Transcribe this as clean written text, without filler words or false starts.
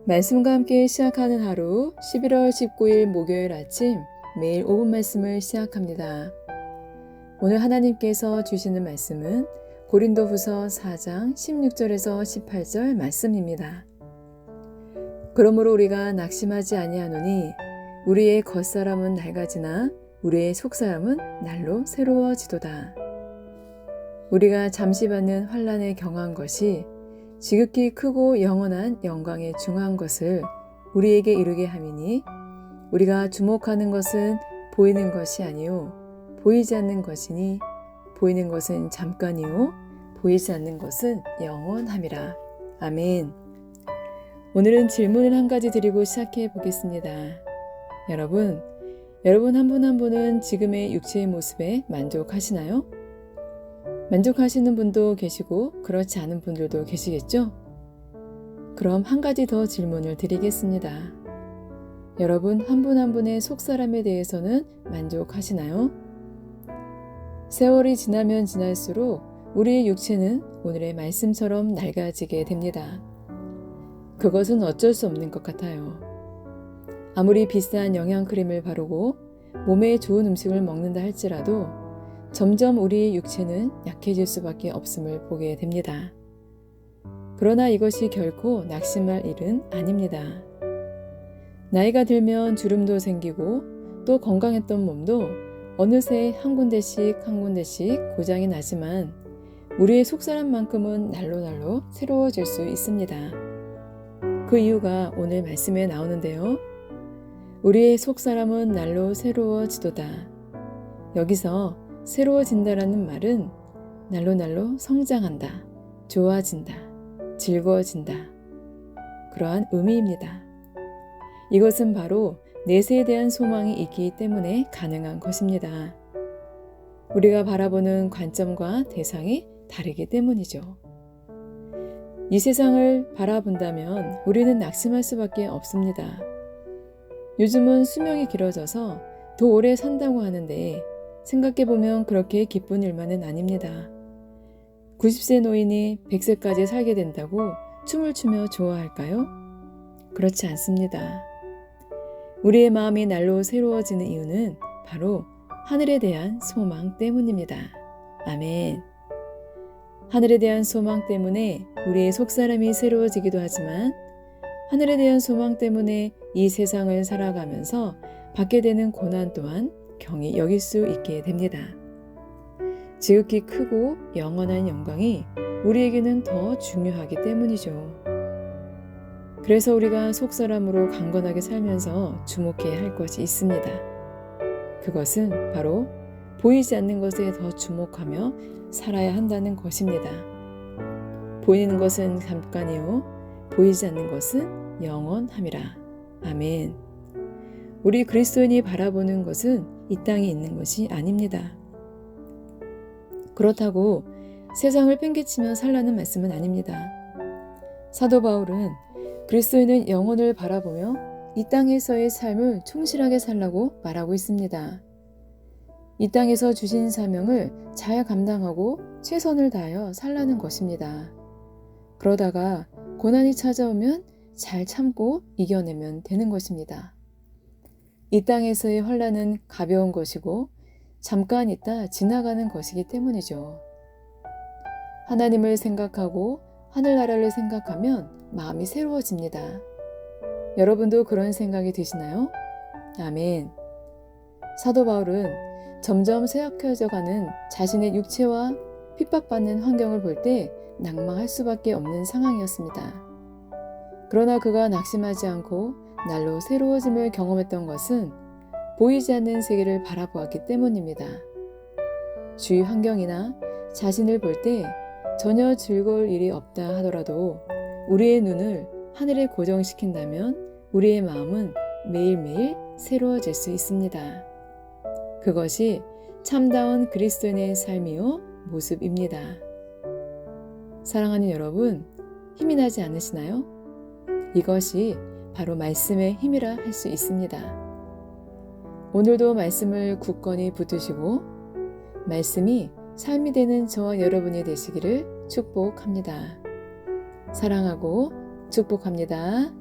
말씀과 함께 시작하는 하루 11월 19일 목요일 아침 매일 5분 말씀을 시작합니다. 오늘 하나님께서 주시는 말씀은 고린도후서 4장 16절에서 18절 말씀입니다. 그러므로 우리가 낙심하지 아니하노니 우리의 겉사람은 낡아지나 우리의 속사람은 날로 새로워지도다. 우리가 잠시 받는 환난에 경한 것이 지극히 크고 영원한 영광에 중한 것을 우리에게 이루게 함이니 우리가 주목하는 것은 보이는 것이 아니요 보이지 않는 것이니 보이는 것은 잠깐이요 보이지 않는 것은 영원함이라. 아멘. 오늘은 질문을 한 가지 드리고 시작해 보겠습니다. 여러분 한 분 한 분은 지금의 육체의 모습에 만족하시나요? 만족하시는 분도 계시고 그렇지 않은 분들도 계시겠죠? 그럼 한 가지 더 질문을 드리겠습니다. 여러분 한 분 한 분의 속사람에 대해서는 만족하시나요? 세월이 지나면 지날수록 우리의 육체는 오늘의 말씀처럼 낡아지게 됩니다. 그것은 어쩔 수 없는 것 같아요. 아무리 비싼 영양크림을 바르고 몸에 좋은 음식을 먹는다 할지라도 점점 우리의 육체는 약해질 수밖에 없음을 보게 됩니다. 그러나 이것이 결코 낙심할 일은 아닙니다. 나이가 들면 주름도 생기고 또 건강했던 몸도 어느새 한 군데씩 고장이 나지만 우리의 속사람만큼은 날로 새로워질 수 있습니다. 그 이유가 오늘 말씀에 나오는데요. 우리의 속사람은 날로 새로워지도다. 여기서 새로워진다라는 말은 날로 성장한다, 좋아진다, 즐거워진다. 그러한 의미입니다. 이것은 바로 내세에 대한 소망이 있기 때문에 가능한 것입니다. 우리가 바라보는 관점과 대상이 다르기 때문이죠. 이 세상을 바라본다면 우리는 낙심할 수밖에 없습니다. 요즘은 수명이 길어져서 더 오래 산다고 하는데 생각해보면 그렇게 기쁜 일만은 아닙니다. 90세 노인이 100세까지 살게 된다고 춤을 추며 좋아할까요? 그렇지 않습니다. 우리의 마음이 날로 새로워지는 이유는 바로 하늘에 대한 소망 때문입니다. 아멘. 하늘에 대한 소망 때문에 우리의 속사람이 새로워지기도 하지만 하늘에 대한 소망 때문에 이 세상을 살아가면서 받게 되는 고난 또한 경히 여길 수 있게 됩니다. 지극히 크고 영원한 영광이 우리에게는 더 중요하기 때문이죠. 그래서 우리가 속사람으로 강건하게 살면서 주목해야 할 것이 있습니다. 그것은 바로 보이지 않는 것에 더 주목하며 살아야 한다는 것입니다. 보이는 것은 잠깐이요 보이지 않는 것은 영원함이라. 아멘. 우리 그리스도인이 바라보는 것은 이 땅에 있는 것이 아닙니다. 그렇다고 세상을 팽개치며 살라는 말씀은 아닙니다. 사도 바울은 그리스도인은 영혼을 바라보며 이 땅에서의 삶을 충실하게 살라고 말하고 있습니다. 이 땅에서 주신 사명을 잘 감당하고 최선을 다하여 살라는 것입니다. 그러다가 고난이 찾아오면 잘 참고 이겨내면 되는 것입니다. 이 땅에서의 환난은 가벼운 것이고 잠깐 있다 지나가는 것이기 때문이죠. 하나님을 생각하고 하늘나라를 생각하면 마음이 새로워집니다. 여러분도 그런 생각이 드시나요? 아멘. 사도 바울은 점점 쇠약해져가는 자신의 육체와 핍박받는 환경을 볼 때 낭망할 수밖에 없는 상황이었습니다. 그러나 그가 낙심하지 않고 날로 새로워짐을 경험했던 것은 보이지 않는 세계를 바라보았기 때문입니다. 주위 환경이나 자신을 볼 때 전혀 즐거울 일이 없다 하더라도 우리의 눈을 하늘에 고정시킨다면 우리의 마음은 매일매일 새로워질 수 있습니다. 그것이 참다운 그리스도인의 삶이요 모습입니다. 사랑하는 여러분, 힘이 나지 않으시나요? 이것이 바로 말씀의 힘이라 할 수 있습니다. 오늘도 말씀을 굳건히 붙드시고 말씀이 삶이 되는 저와 여러분이 되시기를 축복합니다. 사랑하고 축복합니다.